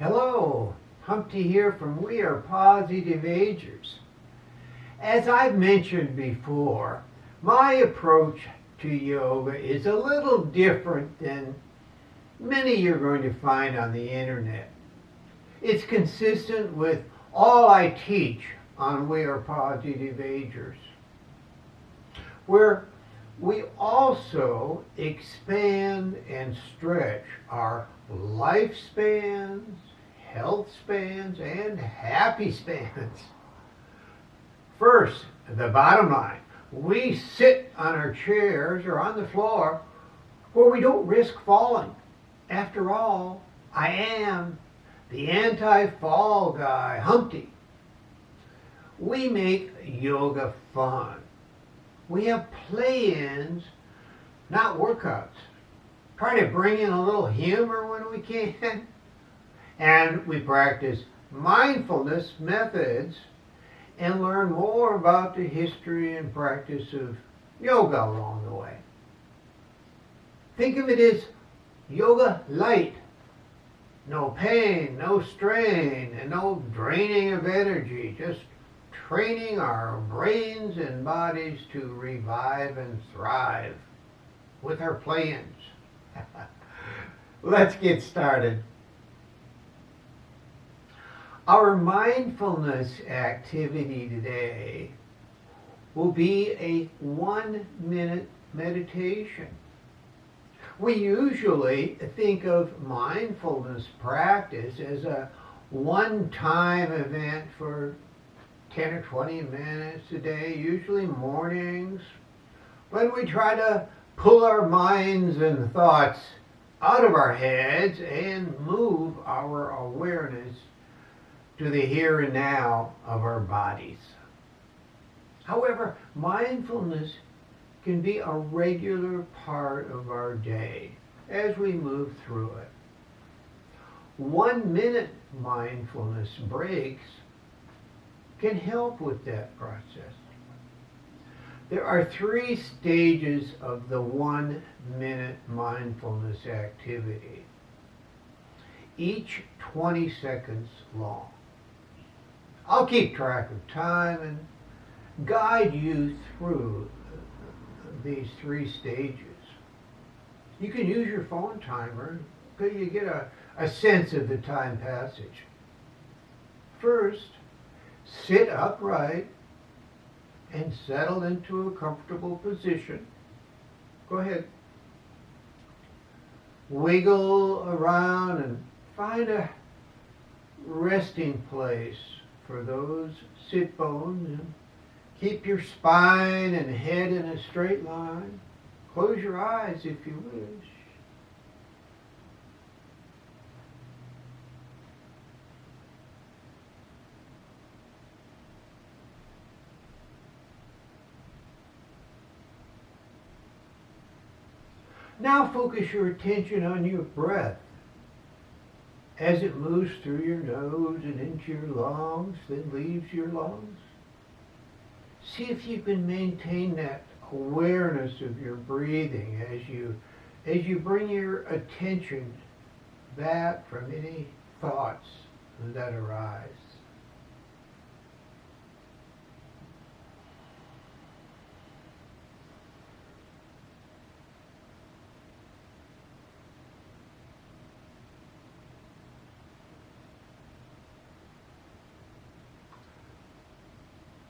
Hello, Humpty here from We Are Positive Agers. As I've mentioned before, my approach to yoga is a little different than many you're going to find on the internet. It's consistent with all I teach on We Are Positive Agers, where we also expand and stretch our lifespans, health spans, and happy spans. First, the bottom line. We sit on our chairs or on the floor where we don't risk falling. After all, I am the anti-fall guy, Humpty. We make yoga fun. We have play-ins, not workouts. Try to bring in a little humor when we can. And we practice mindfulness methods and learn more about the history and practice of yoga along the way. Think of it as yoga light. No pain, no strain, and no draining of energy. Just training our brains and bodies to revive and thrive with our plans. Let's get started. Our mindfulness activity today will be a 1-minute meditation. We usually think of mindfulness practice as a one-time event for 10 or 20 minutes a day, usually mornings, when we try to pull our minds and thoughts out of our heads and move our awareness to the here and now of our bodies. However, mindfulness can be a regular part of our day as we move through it. 1-minute mindfulness breaks can help with that process. There are 3 stages of the 1-minute mindfulness activity, each 20 seconds long. I'll keep track of time and guide you through these 3 stages. You can use your phone timer so you get a sense of the time passage. First, sit upright and settle into a comfortable position. Go ahead. Wiggle around and find a resting place for those sit bones. And keep your spine and head in a straight line. Close your eyes if you wish. Now focus your attention on your breath as it moves through your nose and into your lungs, then leaves your lungs. See if you can maintain that awareness of your breathing as you bring your attention back from any thoughts that arise.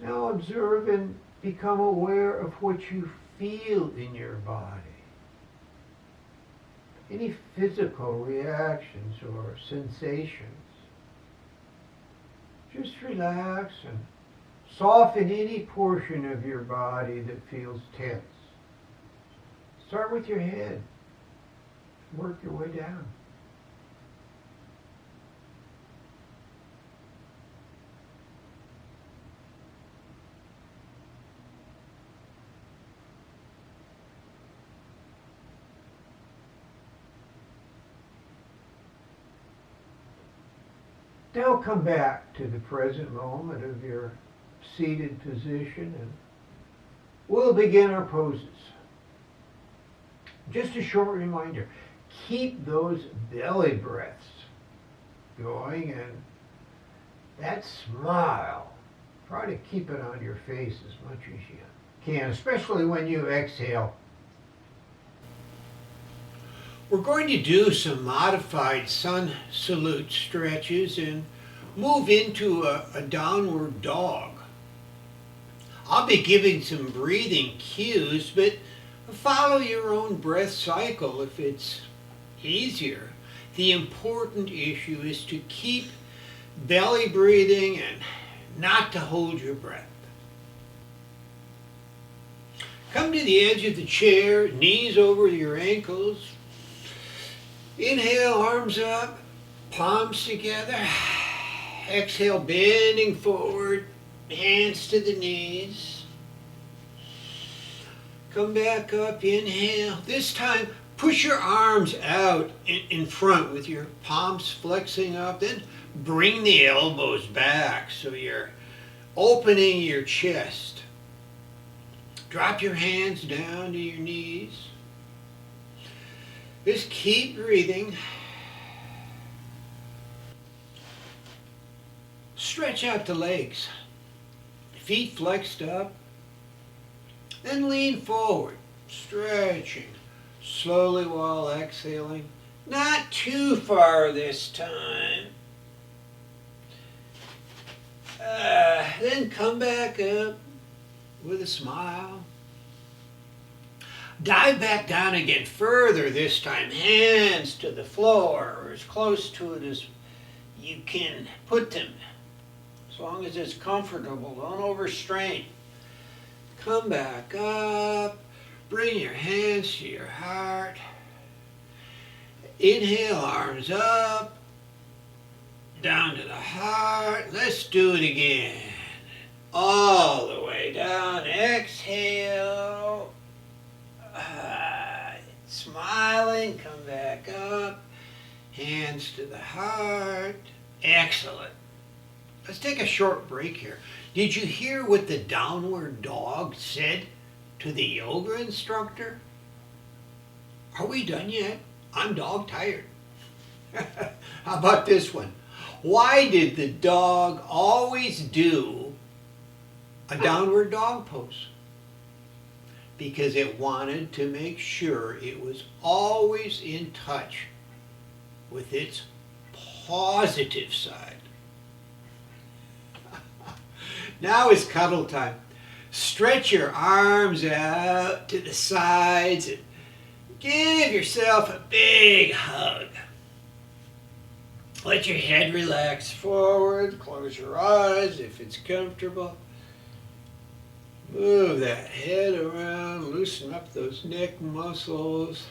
Now observe and become aware of what you feel in your body. Any physical reactions or sensations. Just relax and soften any portion of your body that feels tense. Start with your head. Work your way down. Now come back to the present moment of your seated position and we'll begin our poses. Just a short reminder, keep those belly breaths. going, and that smile, try to keep it on your face as much as you can, especially when you exhale. We're going to do some modified sun salute stretches and move into a downward dog. I'll be giving some breathing cues, but follow your own breath cycle if it's easier. The important issue is to keep belly breathing and not to hold your breath. Come to the edge of the chair, knees over your ankles. Inhale, arms up, palms together. Exhale, bending forward, hands to the knees. Come back up, inhale. This time, push your arms out in front with your palms flexing up. Then bring the elbows back so you're opening your chest. Drop your hands down to your knees. Just keep breathing. Stretch out the legs. Feet flexed up. Then lean forward, stretching slowly while exhaling. Not too far this time. Then come back up with a smile. Dive back down again further this time. Hands to the floor or as close to it as you can put them. As long as it's comfortable, don't overstrain. Come back up. Bring your hands to your heart. Inhale, arms up. Down to the heart. Let's do it again. All the way down. Exhale. Smiling. Come back up. Hands to the heart. Excellent. Let's take a short break here. Did you hear what the downward dog said to the yoga instructor? Are we done yet? I'm dog tired. How about this one? Why did the dog always do a downward dog pose? Because it wanted to make sure it was always in touch with its positive side. Now it's cuddle time. Stretch your arms out to the sides and give yourself a big hug. Let your head relax forward. Close your eyes if it's comfortable. Move that head around. Loosen up those neck muscles.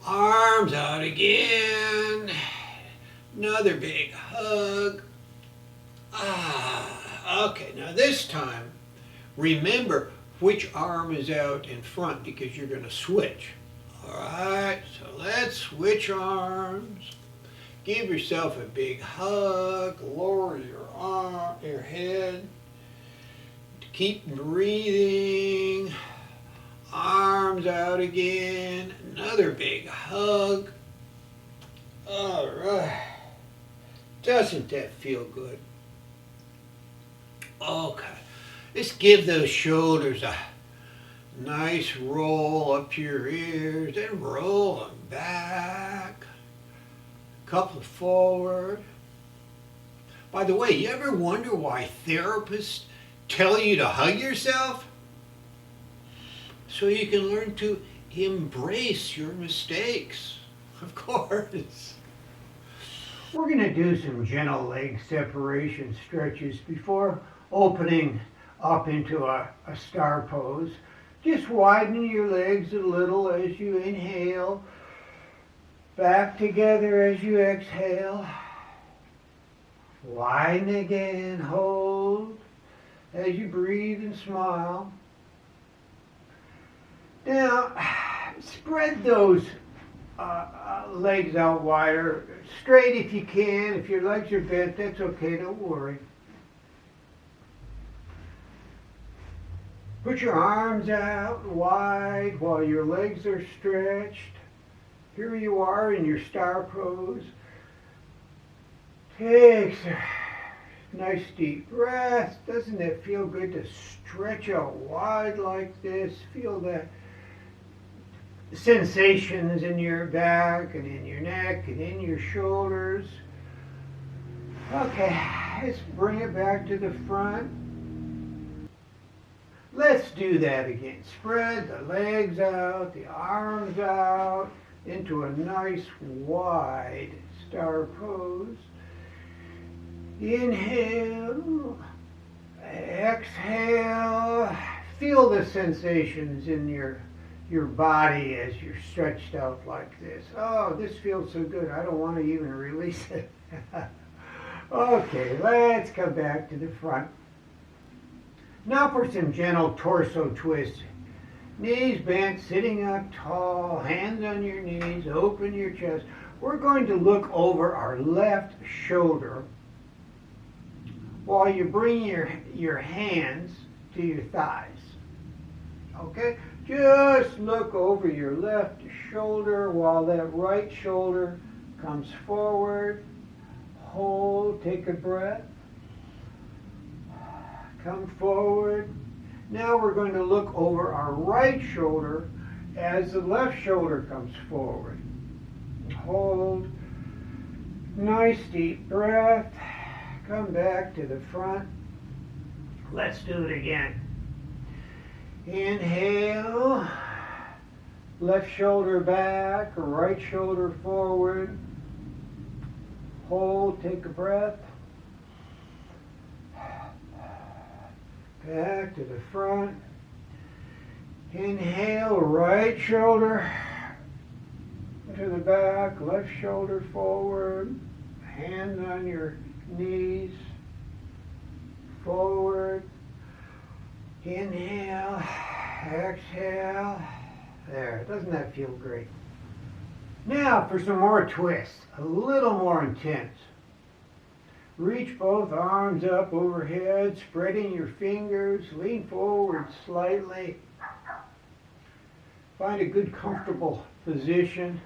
Arms out again. Another big hug. Okay, now this time, remember which arm is out in front because you're going to switch. All right, so let's switch arms. Give yourself a big hug. Lower your head. Keep breathing. Arms out again. Another big hug. All right. Doesn't that feel good? Okay. Let's give those shoulders a nice roll up to your ears, then roll them back. Couple forward. By the way, you ever wonder why therapists tell you to hug yourself? So you can learn to embrace your mistakes, of course. We're going to do some gentle leg separation stretches before opening up into a star pose. Just widen your legs a little as you inhale. Back together as you exhale. Widen again, hold as you breathe and smile. Now, spread those legs out wider, straight if you can. If your legs are bent, that's okay, don't worry. Put your arms out wide while your legs are stretched. Here you are in your star pose. Take a nice deep breath. Doesn't it feel good to stretch out wide like this? Feel the sensations in your back and in your neck and in your shoulders. Okay, let's bring it back to the front. Let's do that again. Spread the legs out, the arms out into a nice wide star pose. Inhale, exhale. Feel the sensations in your body as you're stretched out like this. Oh, this feels so good. I don't want to even release it. Okay, let's come back to the front. Now for some gentle torso twists. Knees bent, sitting up tall, hands on your knees, open your chest. We're going to look over our left shoulder while you bring your hands to your thighs. Okay? Just look over your left shoulder while that right shoulder comes forward. Hold, take a breath. Come forward. Now we're going to look over our right shoulder as the left shoulder comes forward. Hold. Nice deep breath. Come back to the front. Let's do it again. Inhale. Left shoulder back, right shoulder forward. Hold, take a breath. Back to the front. Inhale, right shoulder to the back, left shoulder forward. Hands on your knees. Forward. Inhale, exhale. There, doesn't that feel great? Now for some more twists, a little more intense. Reach both arms up overhead, spreading your fingers, lean forward slightly. Find a good comfortable position.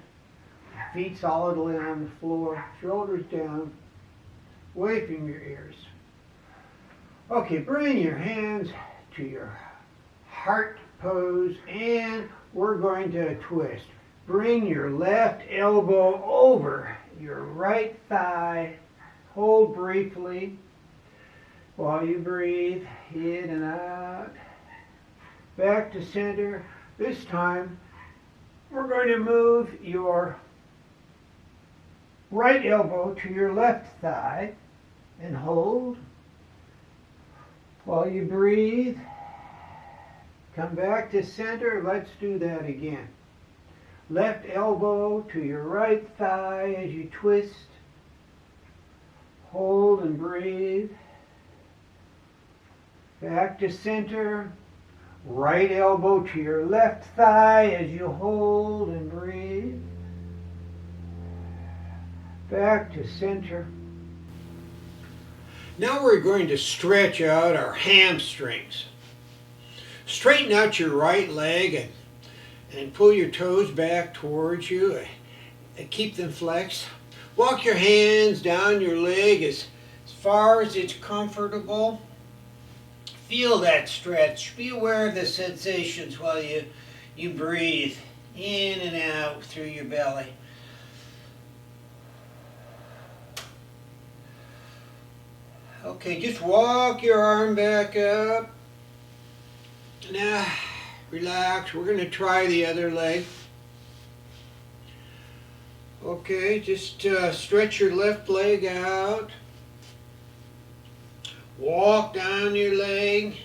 Feet solidly on the floor, shoulders down, away from your ears. Okay, bring your hands to your heart pose and we're going to twist. Bring your left elbow over your right thigh. Hold briefly while you breathe in and out. Back to center. This time we're going to move your right elbow to your left thigh and hold while you breathe. Come back to center. Let's do that again. Left elbow to your right thigh as you twist. Hold and breathe. Back to center. Right elbow to your left thigh as you hold and breathe. Back to center. Now we're going to stretch out our hamstrings. Straighten out your right leg and pull your toes back towards you and keep them flexed. Walk your hands down your leg as far as it's comfortable. Feel that stretch. Be aware of the sensations while you breathe in and out through your belly. Okay, just walk your arm back up. Now, relax. We're going to try the other leg. Okay, just stretch your left leg out. Walk down your leg.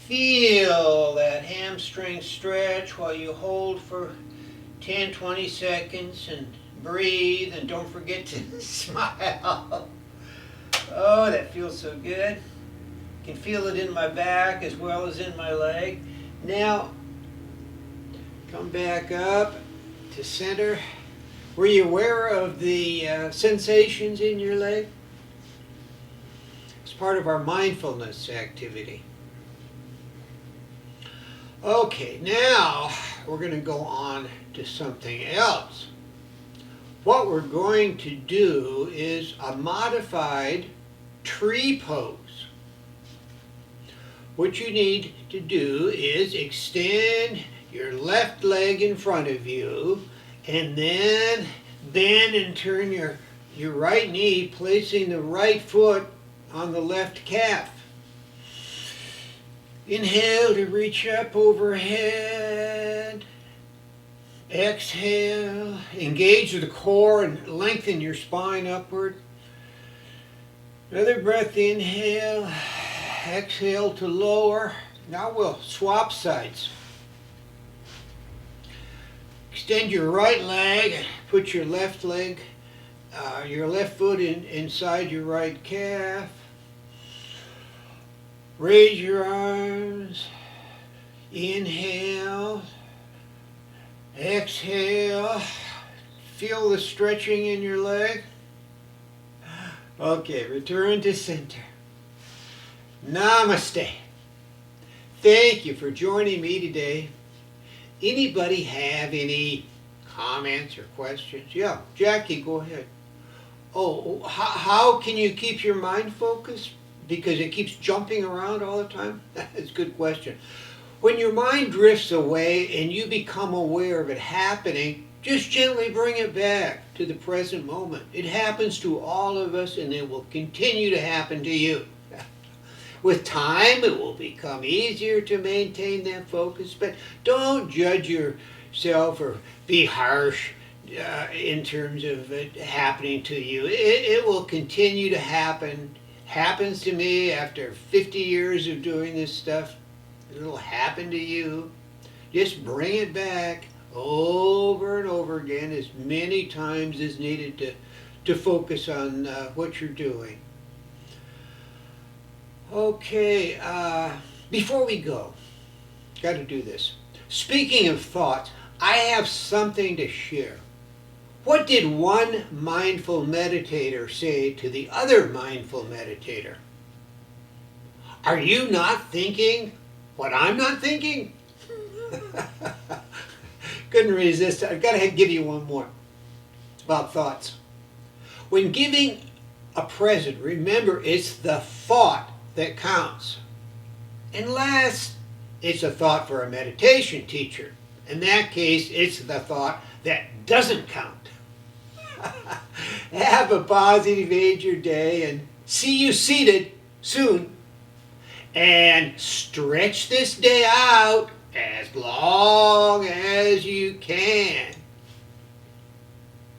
Feel that hamstring stretch while you hold for 10-20 seconds and breathe and don't forget to smile. Oh, that feels so good. I can feel it in my back as well as in my leg. Now, come back up to center. Were you aware of the sensations in your leg? It's part of our mindfulness activity. Okay, now we're going to go on to something else. what we're going to do is a modified tree pose. What you need to do is extend your left leg in front of you and then bend and turn your right knee, placing the right foot on the left calf. Inhale to reach up overhead. Exhale, engage the core and lengthen your spine upward. Another breath, inhale. Exhale to lower. Now we'll swap sides. Extend your right leg and put your left leg, your left foot inside your right calf. Raise your arms. Inhale. Exhale. Feel the stretching in your leg. Okay, return to center. Namaste. Thank you for joining me today. Anybody have any comments or questions? Yeah, Jackie, go ahead. Oh, how can you keep your mind focused? Because it keeps jumping around all the time? That's a good question. When your mind drifts away and you become aware of it happening, just gently bring it back to the present moment. It happens to all of us and it will continue to happen to you. With time, it will become easier to maintain that focus, but don't judge yourself or be harsh in terms of it happening to you. It will continue to happen. Happens to me after 50 years of doing this stuff. It'll happen to you. Just bring it back over and over again as many times as needed to focus on what you're doing. Okay, before we go, got to do this. Speaking of thoughts, I have something to share. What did one mindful meditator say to the other mindful meditator? Are you not thinking what I'm not thinking? Couldn't resist. I've got to give you one more. It's about thoughts. When giving a present, remember it's the thought that counts. Unless it's a thought for a meditation teacher. In that case, it's the thought that doesn't count. Have a positive AGER day and see you seated soon. And stretch this day out as long as you can.